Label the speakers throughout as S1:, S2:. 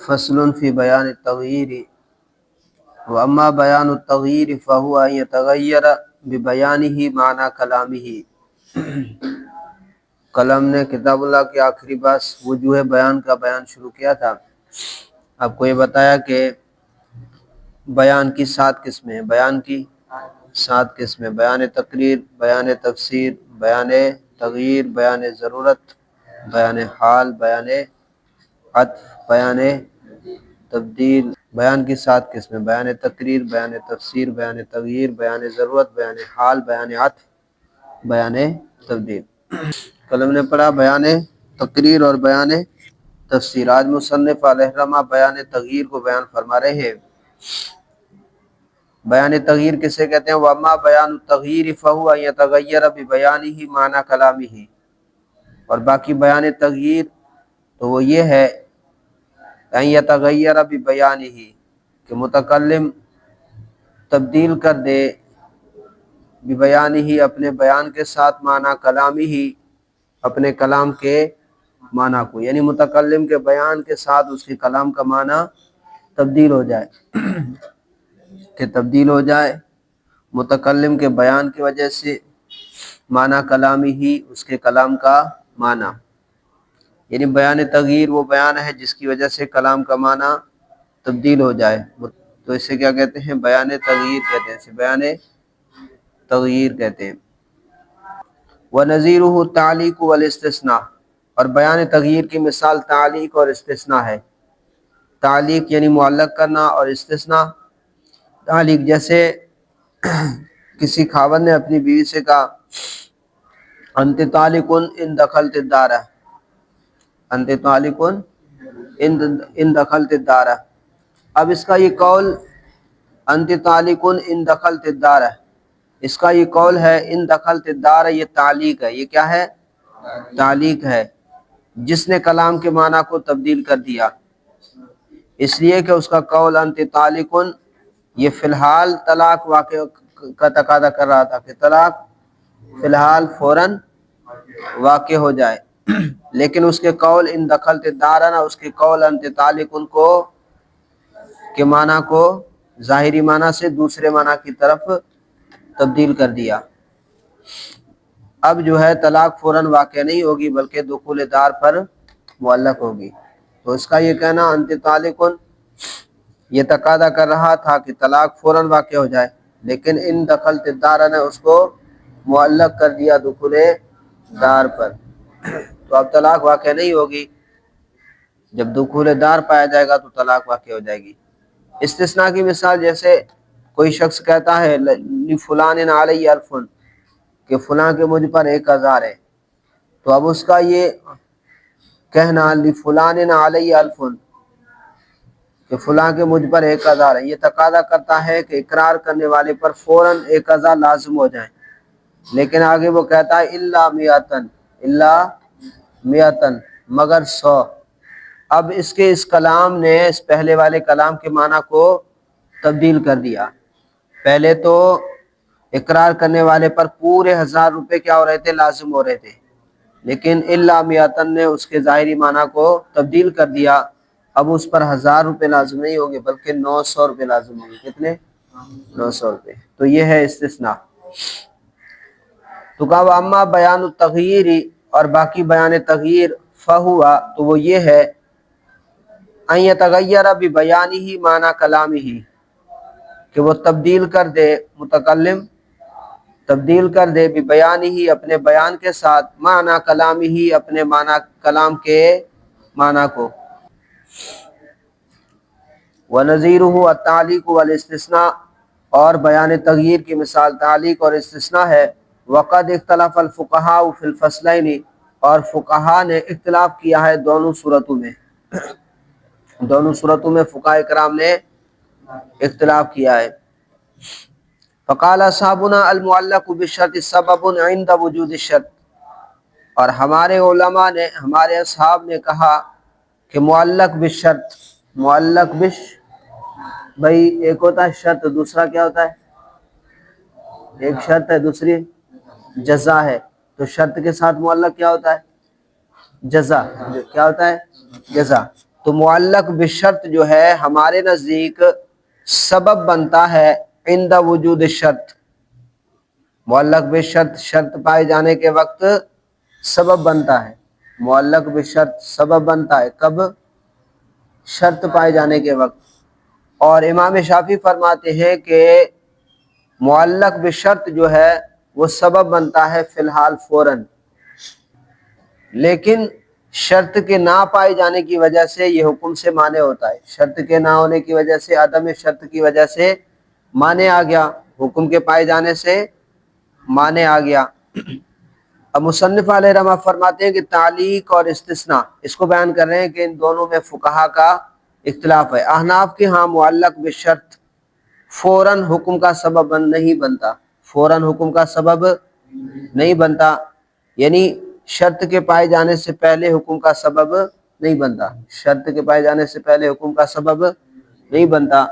S1: فصل فی بیان التغییر واما بیان التغییر فهو ان یتغیر ببیانہ معنی کلامہ۔ قلم نے کتاب اللہ کی آخری بات وجوہ بیان کا بیان شروع کیا تھا۔ آپ کو یہ بتایا کہ بیان کی 7 قسمیں ہیں، بیان کی 7 قسمیں: بیان تقریر، بیان تفسیر، بیان تغییر، بیان ضرورت، بیان حال، بیان عطف، بیان تبدیل۔ بیان کی 7 قسمیں: بیان تقریر، بیان تفسیر، بیان تغییر، بیان ضرورت، بیان حال، بیان عطف، بیان تبدیل۔ قلم نے پڑھا بیان تقریر اور بیان تفسیر۔ آج مصنف علیہ الرحمہ بیان تغییر کو بیان فرما رہے ہیں۔ بیان تغییر کسے کہتے ہیں؟ وَأَمَّا بَيَانُ التَّغْيِيرِ فَهُوَ أَن يَتَغَيَّرَ بِبَيَانِهِ مَعْنَى كَلَامِهِ۔ اور باقی بیان تغییر تو وہ یہ ہے أَن يَتَغَيَّرَ بِبَيَانِهِ کہ متکلم تبدیل کر دے بِبَيَانِهِ اپنے بیان کے ساتھ، معنی کلامہ اپنے کلام کے معنی کو، یعنی متکلم کے بیان کے ساتھ اس کے کلام کا معنی تبدیل ہو جائے کہ تبدیل ہو جائے متکلم کے بیان کی وجہ سے، معنی کلامہ ہی اس کے کلام کا معنی، یعنی بیان تغییر وہ بیان ہے جس کی وجہ سے کلام کا معنی تبدیل ہو جائے، تو اسے کیا کہتے ہیں؟ بیان تغییر کہتے ہیں، اسے بیان تغییر کہتے ہیں۔ وَنَظِيرُهُ التَّعْلِيقُ وَالِاسْتِثْنَاءُ، اور بیان تغییر کی مثال تعلیق اور استثناء ہے۔ تعلیق یعنی معلق کرنا، اور استثناء تعلیق جیسے کسی خاوند نے اپنی بیوی سے کہا انت طالق ان دخلت الدار، انت طالق ان دخلت الدار۔ اب اس کا یہ قول انت طالق ان دخلت الدار، اس کا یہ قول ہے ان دخلت الدار، یہ تعلیق ہے۔ یہ کیا ہے؟ تعلیق ہے، جس نے کلام کے معنی کو تبدیل کر دیا، اس لیے کہ اس کا قول انت طالق یہ فی الحال طلاق واقع کا تقاضا کر رہا تھا کہ طلاق فی الحال فوراً واقع ہو جائے، لیکن اس کے قول ان دخلت الدار نہ، اس کے قول انت طالق کو کے معنی کو ظاہری معنی سے دوسرے معنی کی طرف تبدیل کر دیا۔ اب جو ہے طلاق فوراً واقع نہیں ہوگی بلکہ دخول دار پر معلق ہوگی۔ تو اس کا یہ کہنا انت طالق یہ تقاضا کر رہا تھا کہ طلاق فوراً واقع ہو جائے، لیکن ان دخلت الدار نے اس کو معلق کر دیا دخول دار پر، تو اب طلاق واقع نہیں ہوگی۔ جب دخول دار پایا جائے گا تو طلاق واقع ہو جائے گی۔ استثناء کی مثال جیسے کوئی شخص کہتا ہے لفلان علی الف کہ فلاں کے مجھ پر 1000 ہے، تو اب اس کا یہ کہنا لفلان علی الف کہ فلاں کے مجھ پر 1000 ہے، یہ تقاضا کرتا ہے کہ اقرار کرنے والے پر فوراً 1000 لازم ہو جائیں، لیکن آگے وہ کہتا ہے الا میاتن، الا میاتن مگر 100۔ اب اس کلام نے اس پہلے والے کلام کے معنی کو تبدیل کر دیا۔ پہلے تو اقرار کرنے والے پر پورے 1000 روپے کیا ہو رہے تھے؟ لازم ہو رہے تھے، لیکن الا میاتن نے اس کے ظاہری معنی کو تبدیل کر دیا۔ اب اس پر 1000 روپے لازم نہیں ہوں گے بلکہ 900 روپے لازم ہوں گے۔ کتنے؟ 900 روپے۔ تو یہ ہے استثناء۔ تو کہا واما بیان التغییر، اور باقی بیان تغییر فہوا تو وہ یہ ہے ان یتغیر ببیانہ معنی کلامہ کہ وہ تبدیل کر دے، متکلم تبدیل کر دے ببیانہ اپنے بیان کے ساتھ، معنی کلامہ اپنے معنی کلام کے معنی کو۔ وَنَظِيرُهُ التَّعْلِيقُ وَالِاسْتِثْنَاءُ، اور بیان تغییر کی مثال تعلیق اور استثناء ہے۔ وَقَدْ اخْتَلَفَ الْفُقَهَاءُ فِي الْفَصْلَيْنِ، اور فقہا نے اختلاف کیا ہے دونوں صورتوں میں، دونوں صورتوں میں فقہاء کرام نے اختلاف کیا ہے۔ فقال اصحابنا المعلق بالشرط سبب عند وجود الشرط، اور ہمارے علماء نے، ہمارے اصحاب نے کہا کہ معلق بالشرط، معلق بھائی ایک ہوتا ہے شرط، دوسرا کیا ہوتا ہے؟ ایک شرط ہے، دوسری جزا ہے، تو شرط کے ساتھ معلق کیا ہوتا ہے؟ جزا۔ کیا ہوتا ہے؟ جزا۔ تو معلق بشرط جو ہے ہمارے نزدیک سبب بنتا ہے عند وجود شرط، معلق بشرط شرط پائے جانے کے وقت سبب بنتا ہے، معلق بشرط سبب بنتا ہے کب؟ شرط پائے جانے کے وقت۔ اور امام شافعی فرماتے ہیں کہ معلق بشرط جو ہے وہ سبب بنتا ہے فی الحال فوراً، لیکن شرط کے نہ پائے جانے کی وجہ سے یہ حکم سے مانع ہوتا ہے، شرط کے نہ ہونے کی وجہ سے، عدم شرط کی وجہ سے مانع آ گیا، حکم کے پائے جانے سے مانع آ گیا۔ اب مصنف علیہ رحمہ فرماتے ہیں کہ تعلیق اور استثناء اس کو بیان کر رہے ہیں کہ ان دونوں میں فقہا کا اختلاف ہے۔ احناف کے ہاں معلق بشرط فوراً حکم کا سبب نہیں بنتا، فوراً حکم کا سبب نہیں بنتا، یعنی شرط کے پائے جانے سے پہلے حکم کا سبب نہیں بنتا، شرط کے پائے جانے سے پہلے حکم کا سبب نہیں بنتا،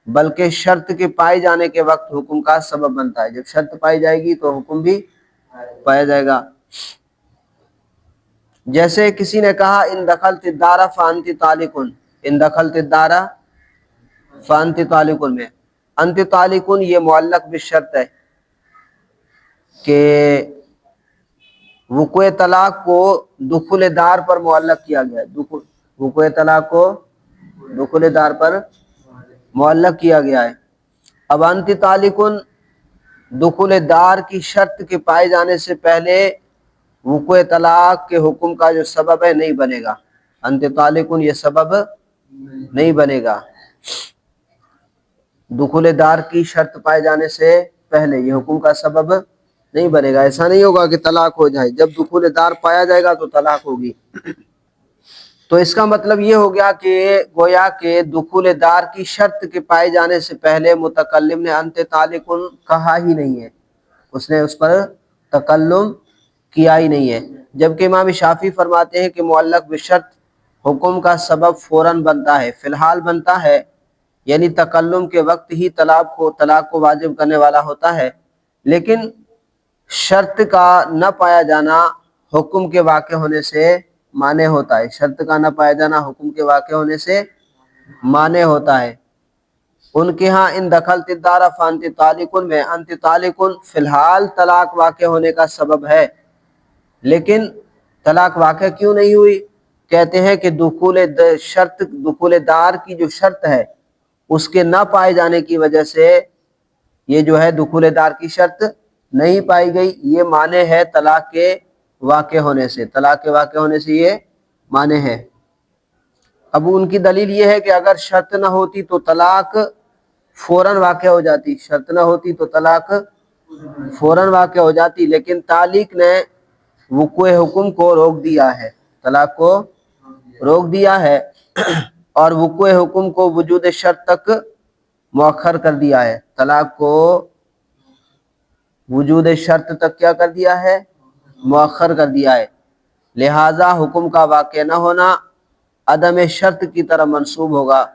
S1: بلکہ شرط کے پائے جانے کے وقت حکم کا سبب بنتا ہے۔ جب شرط پائی جائے گی تو حکم بھی پایا جائے گا۔ جیسے کسی نے کہا ان دخلت الدار فانت طالق، ان دخلت الدار فانت طالق میں انت طالق یہ معلق بشرط ہے کہ وقوع طلاق کو دخول دار پر معلق کیا گیا ہے، وقوع طلاق کو دخول دار پر معلق کیا گیا ہے۔ اب انت طالق دخول دار کی شرط کے پائے جانے سے پہلے وقوع طلاق کے حکم کا جو سبب ہے نہیں بنے گا، انت طالق یہ سبب نہیں بنے گا، دخول دار کی شرط پائے جانے سے پہلے یہ حکم کا سبب نہیں بنے گا۔ ایسا نہیں ہوگا کہ طلاق ہو جائے، جب دخول دار پایا جائے گا تو طلاق ہوگی۔ تو اس کا مطلب یہ ہو گیا کہ گویا کہ دخول دار کی شرط کے پائے جانے سے پہلے متکلم نے انت طالق کہا ہی نہیں ہے، اس نے اس پر تکلم کیا ہی نہیں ہے۔ جبکہ امام شافعی فرماتے ہیں کہ معلق بشرط حکم کا سبب فوراً بنتا ہے، فی الحال بنتا ہے، یعنی تکلم کے وقت ہی طلاق کو واجب کرنے والا ہوتا ہے، لیکن شرط کا نہ پایا جانا حکم کے واقع ہونے سے مانع ہوتا ہے، شرط کا نہ پایا جانا حکم کے واقع ہونے سے مانع ہوتا ہے۔ ان کے ہاں ان دخلت الدار فانت طالق میں انت طالق فی الحال طلاق واقع ہونے کا سبب ہے، لیکن طلاق واقع کیوں نہیں ہوئی؟ کہتے ہیں کہ دخول دار کی جو شرط ہے اس کے نہ پائے جانے کی وجہ سے یہ جو ہے دخول دار کی شرط نہیں پائی گئی، یہ مانع ہے طلاق کے واقع ہونے سے، طلاق کے واقع ہونے سے یہ مانع ہے۔ اب ان کی دلیل یہ ہے کہ اگر شرط نہ ہوتی تو طلاق فوراً واقع ہو جاتی، شرط نہ ہوتی تو طلاق فوراً واقع ہو جاتی، لیکن تعلیق نے وقوع حکم کو روک دیا ہے، طلاق کو روک دیا ہے، اور وقوع حکم کو وجود شرط تک مؤخر کر دیا ہے، طلاق کو وجود شرط تک کیا کر دیا ہے؟ مؤخر کر دیا ہے، لہذا حکم کا واقع نہ ہونا عدم شرط کی طرح منسوب ہوگا۔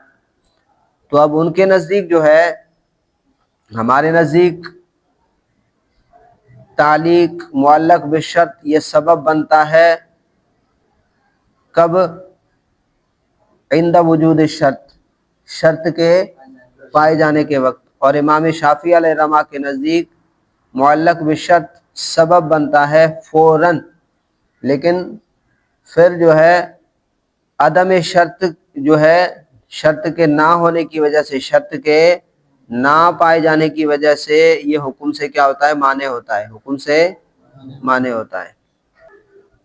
S1: تو اب ان کے نزدیک جو ہے، ہمارے نزدیک تعلیق معلق بشرط یہ سبب بنتا ہے کب؟ عند وجود شرط، شرط کے پائے جانے کے وقت۔ اور امام شافعی علیہ رحمہ کے نزدیک معلق بشرط سبب بنتا ہے فوراً، لیکن پھر جو ہے عدم شرط جو ہے شرط کے نہ ہونے کی وجہ سے، شرط کے نہ پائے جانے کی وجہ سے یہ حکم سے کیا ہوتا ہے؟ مانع ہوتا ہے، حکم سے مانع ہوتا ہے۔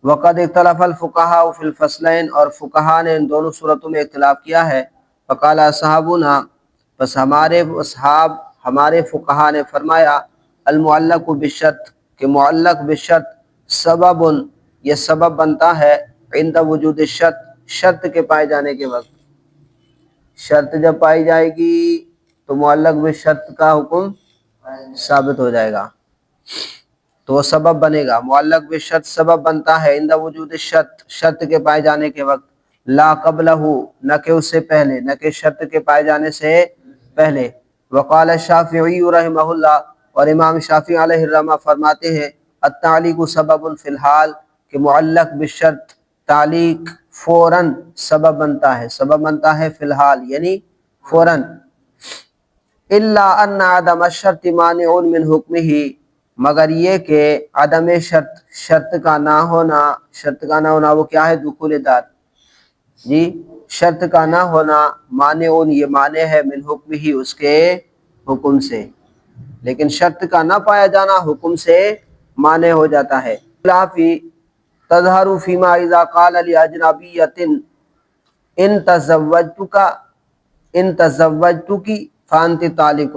S1: وقد اختلف الفقہاء فی الفصلین، اور فقہا نے ان دونوں صورتوں میں اختلاف کیا ہے۔ فقال اصحابنا، بس ہمارے فقہا نے فرمایا المعلق بالشرط، کہ معلق بالشرط سبب یہ سبب بنتا ہے عند وجود الشرط، شرط کے پائے جانے کے وقت، شرط جب پائی جائے گی تو معلق بالشرط کا حکم ثابت ہو جائے گا، تو وہ سبب بنے گا۔ معلق بالشرط سبب بنتا ہے عند وجود الشرط، شرط کے پائے جانے کے وقت، لا قبلہ نہ کہ اس سے پہلے، نہ کہ شرط کے پائے جانے سے پہلے۔ وقال الشافعی رحمہ اللہ، اور امام شافعی علیہ الرحمہ فرماتے ہیں التعلیق سبب فی الحال، کہ معلق بالشرط تعلیق فوراً سبب بنتا ہے، سبب بنتا ہے فی الحال یعنی فوراً۔ الا ان عدم الشرط مانع من حکمہ، مگر یہ کہ عدم شرط، شرط کا نہ ہونا، شرط کا نہ ہونا وہ کیا ہے؟ دخول دار جی، شرط کا نہ ہونا مانع، یہ مانع ہے من حکمہ، اس کے حکم سے، لیکن شرط کا نہ پایا جانا حکم سے مانع ہو جاتا ہے۔ خلافی تظہر فیما اذا قال لاجنبیۃ ان تزوجتک ان تزوجتک فانت طالق۔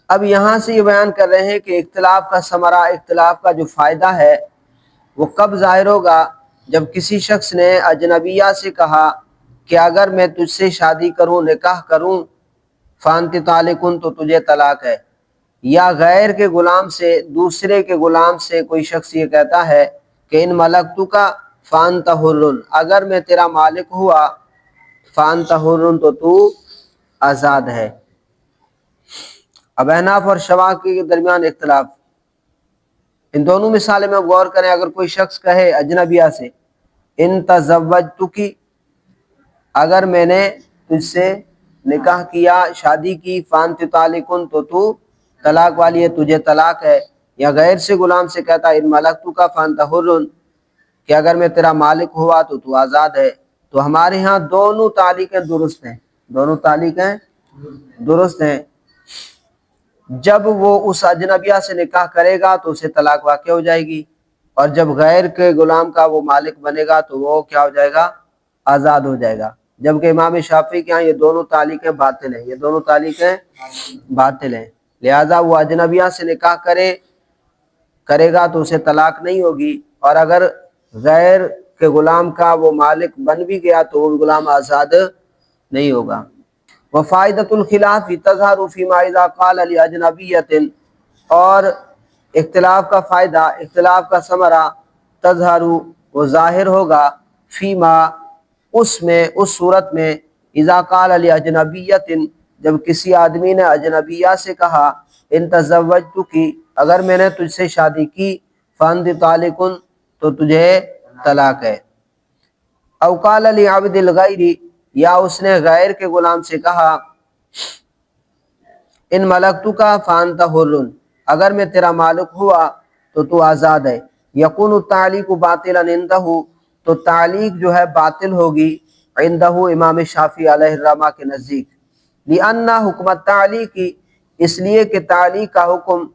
S1: اب یہاں سے یہ بیان کر رہے ہیں کہ اختلاف کا ثمرہ، اختلاف کا جو فائدہ ہے وہ کب ظاہر ہوگا؟ جب کسی شخص نے اجنبیہ سے کہا کہ اگر میں تجھ سے شادی کروں، نکاح کروں، فانت طالق، تو تجھے طلاق ہے۔ یا غیر کے غلام سے، دوسرے کے غلام سے کوئی شخص یہ کہتا ہے کہ ان ملکتک فانت حر، اگر میں تیرا مالک ہوا، فانت حر، تو تو آزاد ہے۔ اب احناف اور شواق کے درمیان اختلاف، ان دونوں مثالیں میں غور کریں۔ اگر کوئی شخص کہے اجنبیہ سے ان تزوجتک، اگر میں نے تجھ سے نکاح کیا، شادی کی، فانت طالق، تو تو طلاق والی ہے، تجھے طلاق ہے۔ یا غیر سے غلام سے کہتا ہے ان ملکتک فانت حر، کہ اگر میں تیرا مالک ہوا تو تو آزاد ہے۔ تو ہمارے ہاں دونوں تعلیقیں درست ہیں، دونوں تعلیقیں درست ہیں۔ جب وہ اس اجنبیہ سے نکاح کرے گا تو اسے طلاق واقع ہو جائے گی، اور جب غیر کے غلام کا وہ مالک بنے گا تو وہ کیا ہو جائے گا؟ آزاد ہو جائے گا۔ جبکہ امام شافعی کے ہاں یہ دونوں تعلیقیں باطل ہیں، یہ دونوں تعلیقیں باطل ہیں، لہذا وہ اجنبیہ سے نکاح کرے گا تو اسے طلاق نہیں ہوگی، اور اگر غیر کے غلام کا وہ مالک بن بھی گیا تو وہ غلام آزاد نہیں ہوگا۔ وفائدۃ الخلاف تظہر فیما اذا قال لاجنبیۃ، اور اختلاف کا فائدہ، اختلاف کا ثمرہ، تظہر وہ ظاہر ہوگا، فیما اس میں، اس صورت میں، اذا قال لاجنبیۃ جب کسی آدمی نے اجنبیہ سے کہا ان تزوجتک اگر میں نے تجھ سے شادی کی، فانت طالق تو تجھے طلاق ہے۔ او قال لعبد الغیر، یا اس نے غیر کے غلام سے کہا ان ملکتک فانت حر، اگر میں تیرا مالک ہوا تو تو آزاد ہے۔ یکون التعلیق باطلا عندہ، تو تعلیق جو ہے باطل ہوگی عندہ امام شافعی علیہ الرحمہ کے نزدیک، لأن حکم التعلیق، اس لیے کہ تعلیق کا حکم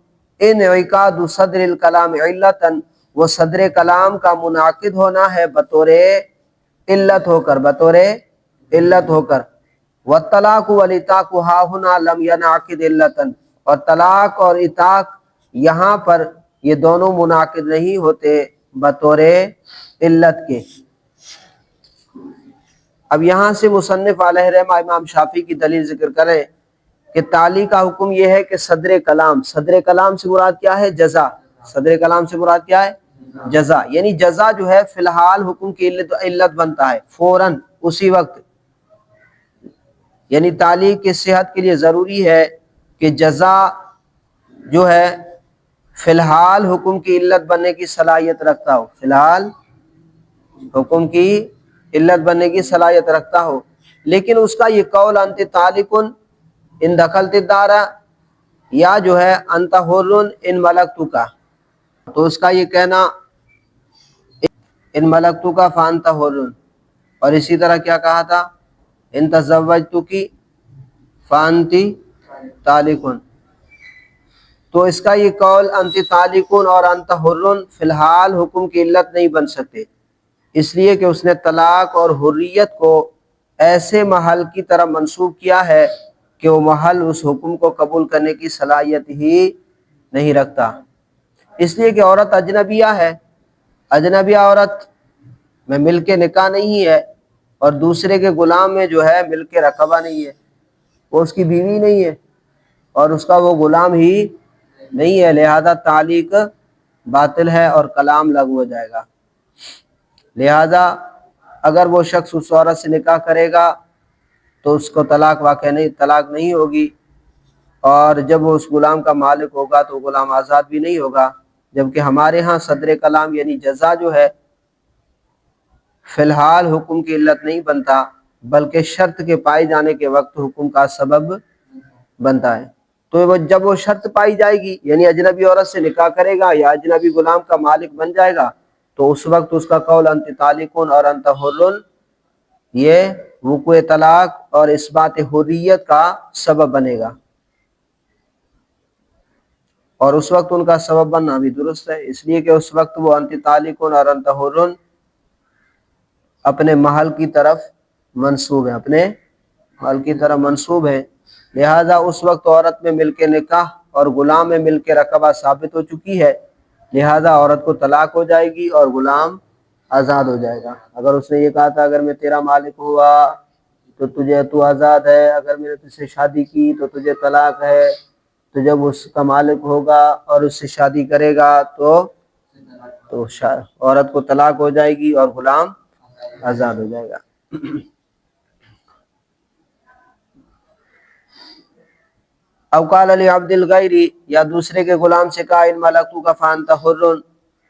S1: انعقاد صدر الکلام علتا، وہ صدر کلام کا منعقد ہونا ہے بطور علت ہو کر، بطور علت ہو کر۔ والطلاق والعتاق ہا ہنا لم ینعقد علتا، اور طلاق اور عتاق یہاں پر یہ دونوں منعقد نہیں ہوتے بطور علت کے۔ اب یہاں سے مصنف علیہ رحمہ امام شافعی کی دلیل ذکر کریں کہ تعلیق کا حکم یہ ہے کہ صدر کلام، صدر کلام سے مراد کیا ہے؟ جزا، صدر کلام سے مراد کیا ہے؟ جزا، یعنی جزا جو ہے فی الحال حکم کی علت بنتا ہے فوراً اسی وقت، یعنی تعلیق کی صحت کے لیے ضروری ہے کہ جزا جو ہے فی الحال حکم کی علت بننے کی صلاحیت رکھتا ہو، فی الحال حکم کی علت بننے کی صلاحیت رکھتا ہو۔ لیکن اس کا یہ قول انت طالق ان دخلت الدار، یا جو ہے انت حر ان ملکتک، تو اس کا یہ کہنا ان ملکتک فانت حر، اور اسی طرح کیا کہا تھا؟ ان تزوجتک فانت طالق، تو اس کا یہ قول انت طالق اور انت حر فی الحال حکم کی علت نہیں بن سکتے، اس لیے کہ اس نے طلاق اور حریت کو ایسے محل کی طرح منسوب کیا ہے کہ وہ محل اس حکم کو قبول کرنے کی صلاحیت ہی نہیں رکھتا، اس لیے کہ عورت اجنبیہ ہے، اجنبیہ عورت میں مل کے نکاح نہیں ہے، اور دوسرے کے غلام میں جو ہے مل کے رقبہ نہیں ہے، وہ اس کی بیوی نہیں ہے اور اس کا وہ غلام ہی نہیں ہے، لہذا تعلیق باطل ہے اور کلام لغو ہو جائے گا۔ لہذا اگر وہ شخص اس عورت سے نکاح کرے گا تو اس کو طلاق نہیں ہوگی، اور جب وہ اس غلام کا مالک ہوگا تو غلام آزاد بھی نہیں ہوگا، جبکہ ہمارے ہاں صدر کلام یعنی جزا جو ہے فی الحال حکم کی علت نہیں بنتا، بلکہ شرط کے پائے جانے کے وقت حکم کا سبب بنتا ہے۔ تو جب وہ شرط پائی جائے گی، یعنی اجنبی عورت سے نکاح کرے گا یا اجنبی غلام کا مالک بن جائے گا، تو اس وقت اس کا قول انت طالقون اور انت حر یہ وقوع طلاق اور اثبات حریت کا سبب بنے گا، اور اس وقت ان کا سبب بننا بھی درست ہے، اس لیے کہ اس وقت وہ انت طالقون اور انت حر اپنے محل کی طرف منسوب ہے، اپنے محل کی طرف منسوب ہے، لہذا اس وقت عورت میں مل کے نکاح اور غلام میں مل کے رقبہ ثابت ہو چکی ہے، لہذا عورت کو طلاق ہو جائے گی اور غلام آزاد ہو جائے گا۔ اگر اس نے یہ کہا تھا اگر میں تیرا مالک ہوا تو آزاد ہے، اگر میں نے تجھ سے شادی کی تو تجھے طلاق ہے، تو جب اس کا مالک ہوگا اور اس سے شادی کرے گا تو عورت کو طلاق ہو جائے گی اور غلام آزاد ہو جائے گا۔ او قال لعبد الغیر، یا دوسرے کے غلام سے کہا ان ملکتک فانت حر،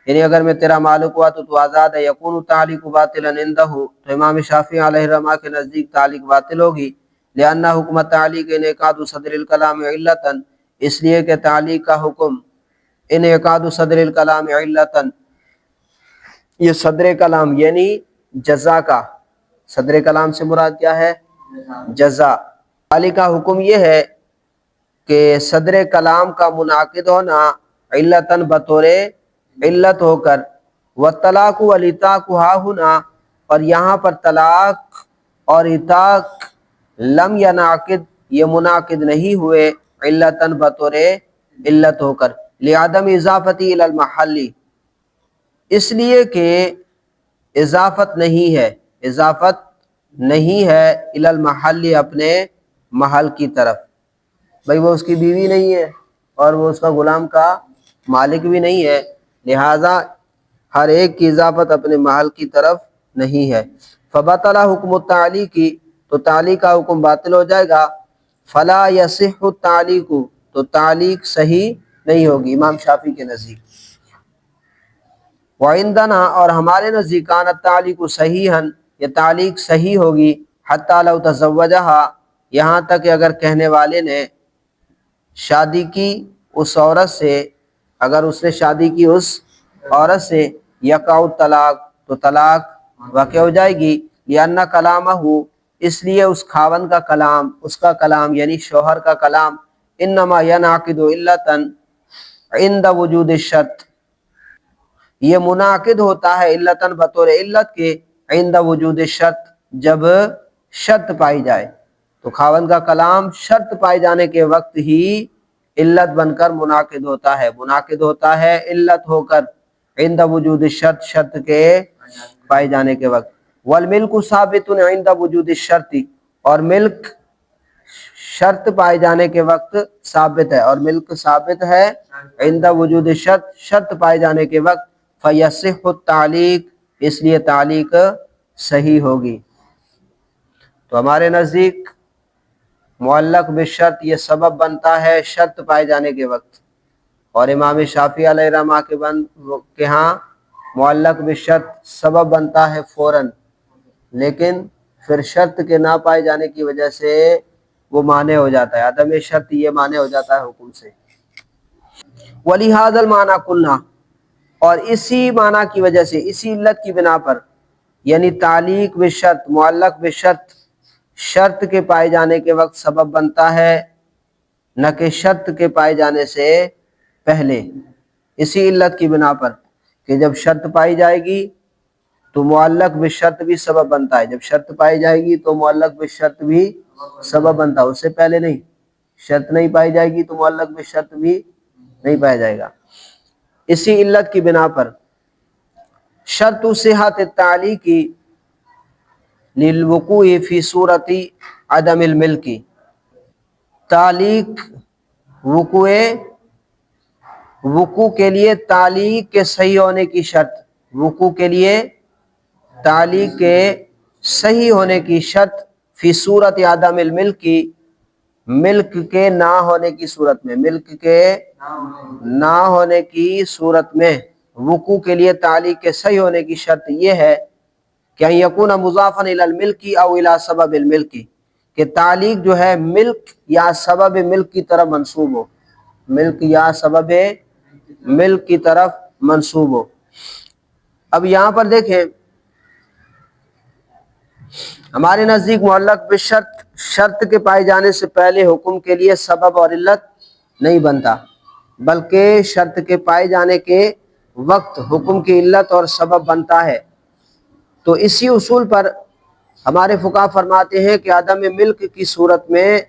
S1: یعنی اگر میں تیرا مالک ہوا تو آزاد ہے، یکون تعلیق باطلا عنده، تو امام شافعی علیہ الرحمہ کے نزدیک تعلیق باطل ہوگی، لأن حکم تعلیق انعقاد صدر الکلام علتا، اس لیے کہ تعلیق کا حکم انعقاد صدر الکلام علتا، یہ صدر کلام یعنی جزا کا، صدر کلام سے مراد کیا ہے؟ جزا۔ تعلیق کا حکم یہ ہے کہ صدر کلام کا منعقد ہونا علتاً بطور علت ہو کر، والطلاق والعتاق ہا ہنا، اور یہاں پر طلاق اور عتاق لم ینعقد، یہ منعقد نہیں ہوئے علتاً بطور علت ہو کر، لعدم اضافتی الی المحل، اس لیے کہ اضافت نہیں ہے، اضافت نہیں ہے الی المحل، اپنے محل کی طرف، بھئی وہ اس کی بیوی نہیں ہے اور وہ اس کا غلام کا مالک بھی نہیں ہے، لہذا ہر ایک کی اضافت اپنے محل کی طرف نہیں ہے۔ فبطل حکم التعلیق، تو تعلیق کا حکم باطل ہو جائے گا، فلا یصح التعلیق، تو تعلیق صحیح نہیں ہوگی امام شافعی کے نزدیک۔ وعندنا، اور ہمارے نزدیک کان التعلیق صحیحا، یہ تعلیق صحیح ہوگی، حتی لو تزوجہا، یہاں تک کہ اگر کہنے والے نے شادی کی اس عورت سے، اگر اس نے شادی کی اس عورت سے، یقع الطلاق، تو طلاق واقع ہو جائے گی، لأن کلامہ، اس لیے اس خاوند کا کلام، اس کا کلام یعنی شوہر کا کلام، انما ینعقد علتا عند وجود الشرط، یہ منعقد ہوتا ہے علتاً بطور علت کے، عند وجود الشرط، جب شرط پائی جائے، تو خاوند کا کلام شرط پائے جانے کے وقت ہی علت بن کر منعقد ہوتا ہے، منعقد ہوتا ہے علت ہو کر، عند وجود الشرط، شرط کے پائے جانے کے وقت۔ والملک ثابت عند وجود الشرط، اور ملک شرط پائے جانے کے وقت ثابت ہے، اور ملک ثابت ہے عند وجود الشرط، شرط پائے جانے کے وقت، فیصح التعلیق، اس لیے تعلیق صحیح ہوگی۔ تو ہمارے نزدیک معلق بالشرط یہ سبب بنتا ہے شرط پائے جانے کے وقت، اور امام شافعی علیہ الرحمہ کے ہاں معلق بالشرط سبب بنتا ہے فوراً، لیکن پھر شرط کے نہ پائے جانے کی وجہ سے وہ مانع ہو جاتا ہے، عدم شرط یہ مانع ہو جاتا ہے حکم سے۔ وَلِهَذَا الْمَعْنَى قُلْنَا، اور اسی معنی کی وجہ سے، اسی علت کی بنا پر، یعنی تعلیق بالشرط، معلق بالشرط شرط کے پائے جانے کے وقت سبب بنتا ہے، نہ کہ شرط کے پائے جانے سے پہلے، اسی علت کی بنا پر کہ جب شرط پائی جائے گی تو معلق بالشرط بھی سبب بنتا ہے، جب شرط پائی جائے گی تو معلق بالشرط بھی سبب بنتا ہے، اس سے پہلے نہیں، شرط نہیں پائی جائے گی تو معلق بالشرط بھی نہیں پایا جائے گا۔ اسی علت کی بنا پر شرط صحت التعلیق للوقوع فی صورت عدم الملک، تعلیق وقوع کے لیے تعلیق کے صحیح ہونے کی شرط، وقوع کے لیے تعلیق کے صحیح ہونے کی شرط، فی صورت عدم الملک، ملک کے نہ ہونے کی صورت میں، ملک کے نہ ہونے کی صورت میں وقوع کے لیے تعلیق کے صحیح ہونے کی شرط یہ ہے کہ یکون مضافا الی الملک او الی سبب الملک، کہ تعلیق جو ہے ملک یا سبب ملک کی طرف منسوب ہو، ملک یا سبب ملک کی طرف منسوب ہو۔ اب یہاں پر دیکھیں ہمارے نزدیک معلق بشرط، شرط کے پائے جانے سے پہلے حکم کے لیے سبب اور علت نہیں بنتا، بلکہ شرط کے پائے جانے کے وقت حکم کی علت اور سبب بنتا ہے۔ تو اسی اصول پر ہمارے فقہا فرماتے ہیں کہ عدم ملک کی صورت میں،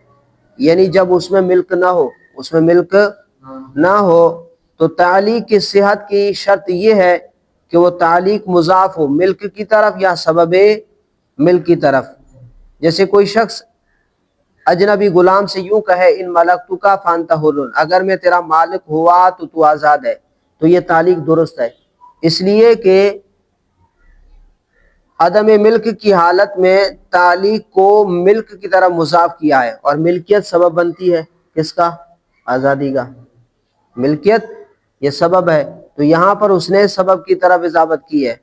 S1: یعنی جب اس میں ملک نہ ہو، اس میں ملک نہ ہو، تو تعلیق کی صحت کی شرط یہ ہے کہ وہ تعلیق مضاف ہو ملک کی طرف یا سبب ملک کی طرف۔ جیسے کوئی شخص اجنبی غلام سے یوں کہے ان ملکتک فانت حر، اگر میں تیرا مالک ہوا تو تو آزاد ہے، تو یہ تعلیق درست ہے، اس لیے کہ عدم ملک کی حالت میں تعلیق کو ملک کی طرف مضاف کیا ہے، اور ملکیت سبب بنتی ہے کس کا؟ آزادی کا۔ ملکیت یہ سبب ہے، تو یہاں پر اس نے سبب کی طرف اضافت کی ہے۔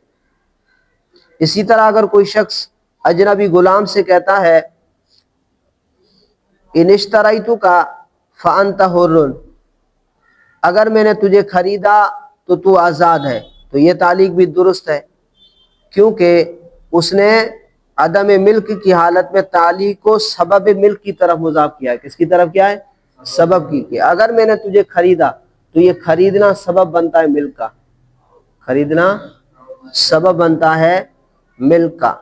S1: اسی طرح اگر کوئی شخص اجنبی غلام سے کہتا ہے ان اشتریتک فانت حر، اگر میں نے تجھے خریدا تو تو آزاد ہے، تو یہ تعلیق بھی درست ہے، کیونکہ اس نے عدم ملک کی حالت میں تعلیق کو سبب ملک کی طرف مضاف کیا ہے۔ کس کی طرف کیا ہے؟ سبب کی، کہ اگر میں نے تجھے خریدا تو یہ خریدنا سبب بنتا ہے ملک کا، خریدنا سبب بنتا ہے ملک کا،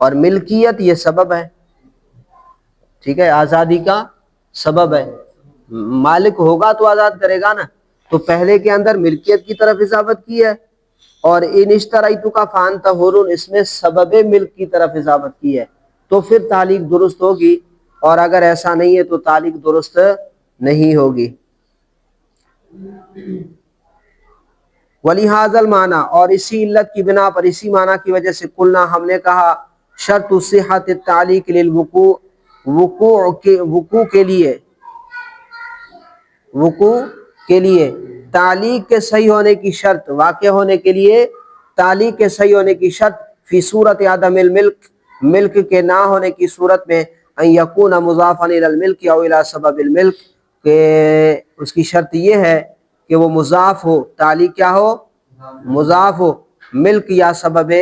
S1: اور ملکیت یہ سبب ہے، ٹھیک ہے، آزادی کا سبب ہے۔ مالک ہوگا تو آزاد کرے گا نا، تو پہلے کے اندر ملکیت کی طرف اضافت کی ہے، اور ان اشتریتک فانت حر اس میں سبب ملک کی طرف اضافت کی ہے، تو پھر تعلیق درست ہوگی، اور اگر ایسا نہیں ہے تو تعلیق درست نہیں ہوگی۔ وَلِهَذَا الْمَعْنَى، اور اسی علت کی بنا پر، اسی معنی کی وجہ سے قلنا ہم نے کہا شرط صحت التعلیق للوقوع، وقوع کے لیے تعلیق کے صحیح ہونے کی شرط، واقع ہونے کے لیے تعلیق کے صحیح ہونے کی شرط فی صورت عدم الملک، ملک کے نہ ہونے کی صورت میں ان یکون مضافا الی الملک او الی سبب الملک، کہ اس کی شرط یہ ہے کہ وہ مضاف ہو، تعلیق کیا ہو؟ مضاف ہو ملک یا سبب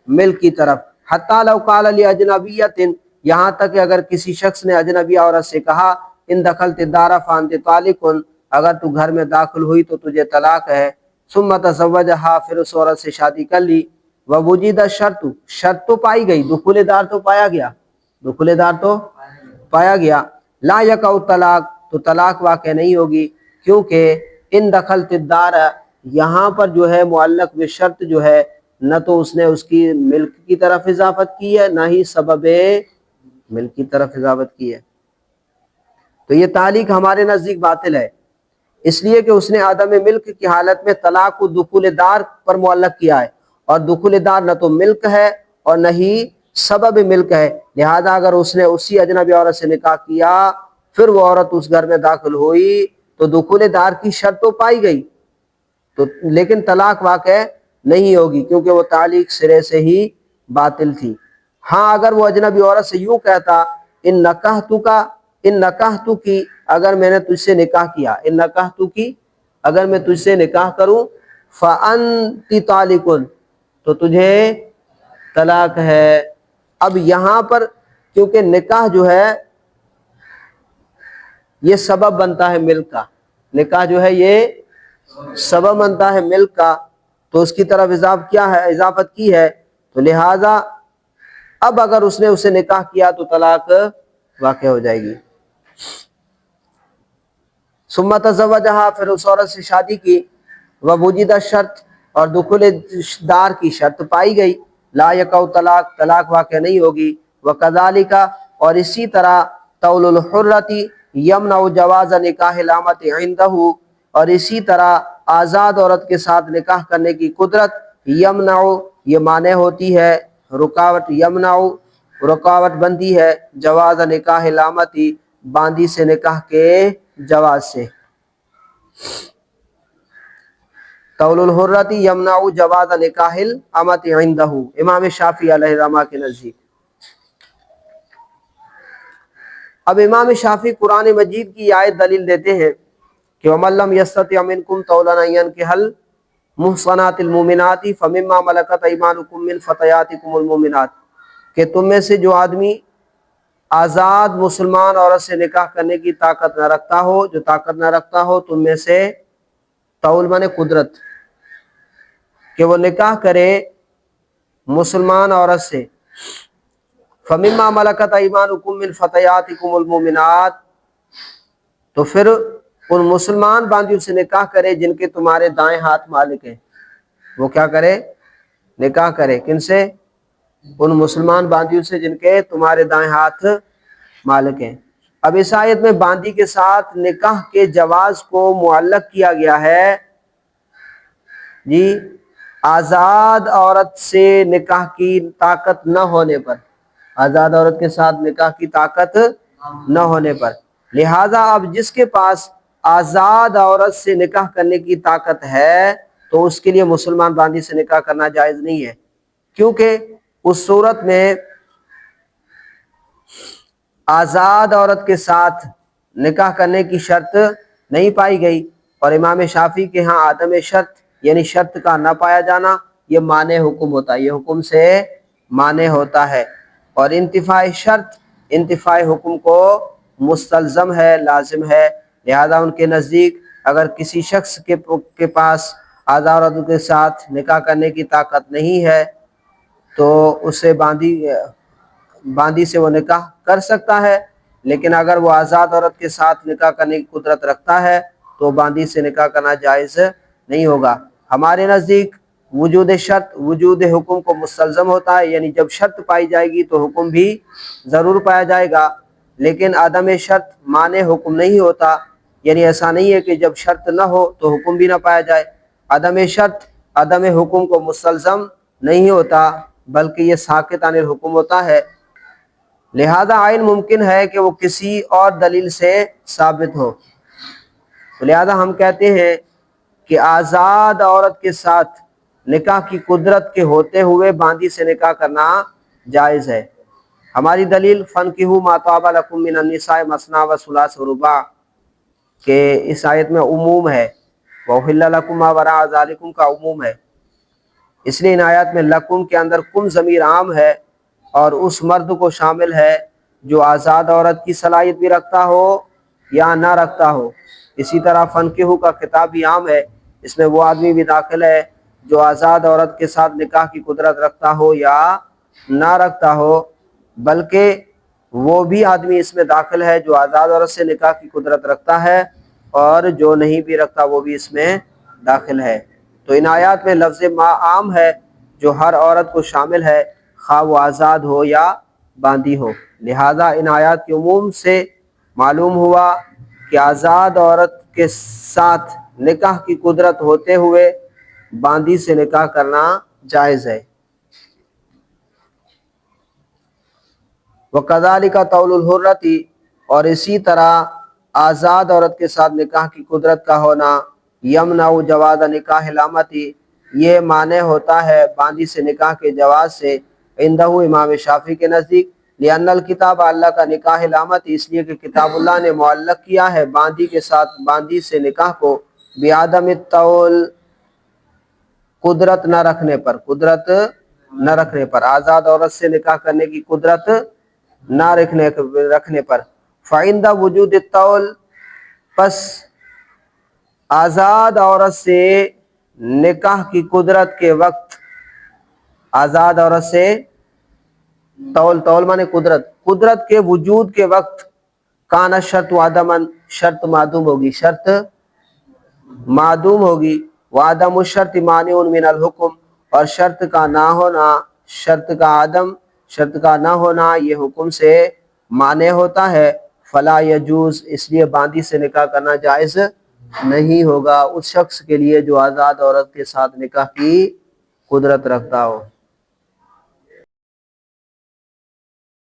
S1: ملک کی طرف۔ حتی لو قال لاجنبیۃ، یہاں تک کہ اگر کسی شخص نے اجنبی عورت سے کہا ان دخلت الدار فانت طالق، اگر تو گھر میں داخل ہوئی تو تجھے طلاق ہے، ثم تزوجها، پھر اس عورت سے شادی کر لی، ووجد الشرط، شرط تو پائی گئی، دخول دار تو پایا گیا، دخول دار تو پایا گیا، لا یقع الطلاق، تو طلاق واقع نہیں ہوگی، کیونکہ ان دخلت الدار، یہاں پر جو ہے معلق بشرط جو ہے، نہ تو اس نے اس کی ملک کی طرف اضافت کی ہے، نہ ہی سبب ملک کی طرف اضافت کی ہے، تو یہ تعلیق ہمارے نزدیک باطل ہے، اس لیے کہ اس نے عدم ملک کی حالت میں طلاق کو دخول دار پر معلق کیا ہے، اور دخول دار نہ تو ملک ہے اور نہ ہی سبب ملک ہے، لہذا اگر اس نے اسی اجنبی عورت سے نکاح کیا، پھر وہ عورت اس گھر میں داخل ہوئی، تو دخول دار کی شرط تو پائی گئی، تو لیکن طلاق واقع نہیں ہوگی، کیونکہ وہ تعلیق سرے سے ہی باطل تھی۔ ہاں اگر وہ اجنبی عورت سے یوں کہتا ان نکحتک، اگر میں نے تجھ سے نکاح کیا، ان نکحتک، اگر میں تجھ سے نکاح کروں، فانت طالق، تو تجھے طلاق ہے۔ اب یہاں پر کیونکہ نکاح جو ہے یہ سبب بنتا ہے ملک کا، نکاح جو ہے یہ سبب بنتا ہے ملک کا، تو اس کی طرف اضافت کی ہے، تو لہذا اب اگر اس نے اسے نکاح کیا تو طلاق واقع ہو جائے گی۔ ثم تزوجها، پھر اس عورت سے شادی کی، ووجد الشرط، اور دخول دار کی شرط پائی گئی، لا یقع طلاق، طلاق واقع نہیں ہوگی، وکذالک، اور اسی طرح طول الحرۃ یمنع جواز نکاح الامۃ عندہ، اور اسی طرح آزاد عورت کے ساتھ نکاح کرنے کی قدرت، یمنع، یہ مانع ہوتی ہے، رکاوٹ، یمنع رکاوٹ بنتی ہے، جواز نکاح الامۃ، باندی سے نکاح کے جواز سے۔ قول الحرتی یمنع جواز نکاح الامۃ عندہ، امام شافعی علیہ الرحمہ کے نزدیک۔ اب امام شافعی قرآن مجید کی آیت دلیل دیتے ہیں کہ وَمَن لَّمْ يَسْتَطِعْ مِنكُمْ طَوْلًا أَن يَنكِحَ الْمُحْصَنَاتِ الْمُؤْمِنَاتِ فَمِمَّا مَلَكَتْ أَيْمَانُكُم مِّن فَتَيَاتِكُمُ الْمُؤْمِنَاتِ، کہ تم میں سے جو آدمی آزاد مسلمان عورت سے نکاح کرنے کی طاقت نہ رکھتا ہو، جو طاقت نہ رکھتا ہو تم میں سے، طول مانے قدرت، کہ وہ نکاح کرے مسلمان عورت سے، فَمِمَّا مَلَكَتْ أَيْمَانُكُم مِّن فَتَيَاتِكُمُ الْمُؤْمِنَاتِ، تو پھر ان مسلمان باندیوں سے نکاح کرے جن کے تمہارے دائیں ہاتھ مالک ہیں۔ وہ کیا کرے؟ نکاح کرے کن سے؟ ان مسلمان باندیوں سے جن کے تمہارے دائیں ہاتھ مالک ہیں۔ اب اس آیت میں باندی کے ساتھ نکاح کے جواز کو معلق کیا گیا ہے جی آزاد عورت سے نکاح کی طاقت نہ ہونے پر، آزاد عورت کے ساتھ نکاح کی طاقت نہ ہونے پر، لہذا اب جس کے پاس آزاد عورت سے نکاح کرنے کی طاقت ہے تو اس کے لیے مسلمان باندی سے نکاح کرنا جائز نہیں ہے، کیونکہ اس صورت میں آزاد عورت کے ساتھ نکاح کرنے کی شرط نہیں پائی گئی، اور امام شافعی کے ہاں عدم شرط یعنی شرط کا نہ پایا جانا یہ مانع حکم ہوتا ہے، یہ حکم سے مانع ہوتا ہے، اور انتفاع شرط انتفاع حکم کو مستلزم ہے، لازم ہے، لہذا ان کے نزدیک اگر کسی شخص کے پاس آزاد عورت کے ساتھ نکاح کرنے کی طاقت نہیں ہے تو اسے باندی سے وہ نکاح کر سکتا ہے، لیکن اگر وہ آزاد عورت کے ساتھ نکاح کرنے کی قدرت رکھتا ہے تو باندی سے نکاح کرنا جائز نہیں ہوگا۔ ہمارے نزدیک وجود شرط وجود حکم کو مستلزم ہوتا ہے، یعنی جب شرط پائی جائے گی تو حکم بھی ضرور پایا جائے گا، لیکن عدم شرط مانع حکم نہیں ہوتا، یعنی ایسا نہیں ہے کہ جب شرط نہ ہو تو حکم بھی نہ پایا جائے۔ عدم شرط عدم حکم کو مستلزم نہیں ہوتا بلکہ یہ ساقط عن الحکم ہوتا ہے، لہذا عین ممکن ہے کہ وہ کسی اور دلیل سے ثابت ہو، لہذا ہم کہتے ہیں کہ آزاد عورت کے ساتھ نکاح کی قدرت کے ہوتے ہوئے باندی سے نکاح کرنا جائز ہے۔ ہماری دلیل فَانكِحُوا مَا طَابَ لَكُم مِّنَ النِّسَاءِ مَثْنَىٰ وَثُلَاثَ وَرُبَاعَ کہ اس آیت میں عموم ہے، وَأُحِلَّ لَكُم مَّا وَرَاءَ ذَٰلِكُم کا عموم ہے، اس لیے ان آیات میں لکم کے اندر کم ضمیر عام ہے اور اس مرد کو شامل ہے جو آزاد عورت کی صلاحیت بھی رکھتا ہو یا نہ رکھتا ہو۔ اسی طرح فَانكِحُوا کا خطاب بھی عام ہے، اس میں وہ آدمی بھی داخل ہے جو آزاد عورت کے ساتھ نکاح کی قدرت رکھتا ہو یا نہ رکھتا ہو، بلکہ وہ بھی آدمی اس میں داخل ہے جو آزاد عورت سے نکاح کی قدرت رکھتا ہے، اور جو نہیں بھی رکھتا وہ بھی اس میں داخل ہے۔ تو ان آیات میں لفظ ما عام ہے جو ہر عورت کو شامل ہے، خواہ وہ آزاد ہو یا باندی ہو، لہذا ان آیات کے عموم سے معلوم ہوا کہ آزاد عورت کے ساتھ نکاح کی قدرت ہوتے ہوئے باندی سے نکاح کرنا جائز ہے۔ وَكَذَلِكَ طَوْلُ الْحُرَّةِ اور اسی طرح آزاد عورت کے ساتھ نکاح کی قدرت کا ہونا یمنع جواز نکاح الامۃ یہ مانع ہوتا ہے باندی سے نکاح کے جواز سے، عندہ امام شافعی کے نزدیک، لأن الکتاب اللہ کا نکاح الامۃ اس لیے کہ کتاب اللہ نے معلق کیا ہے باندی کے ساتھ باندی سے نکاح کو بعدم الطول قدرت نہ رکھنے پر، قدرت نہ رکھنے پر، آزاد عورت سے نکاح کرنے کی قدرت نہ رکھنے پر، فعند وجود الطول پس آزاد عورت سے نکاح کی قدرت کے وقت، آزاد عورت سے طول مانے قدرت کے وجود کے وقت، کانا شرط وعدمن شرط معدوم ہوگی، شرط معدوم ہوگی، وعدم الشرط مانع من الحکم اور شرط کا نہ ہونا، شرط کا نہ ہونا یہ حکم سے مانع ہوتا ہے، فلا یجوز اس لیے باندی سے نکاح کرنا جائز نہیں ہوگا اس شخص کے لیے جو آزاد عورت کے ساتھ نکاح کی قدرت رکھتا ہو۔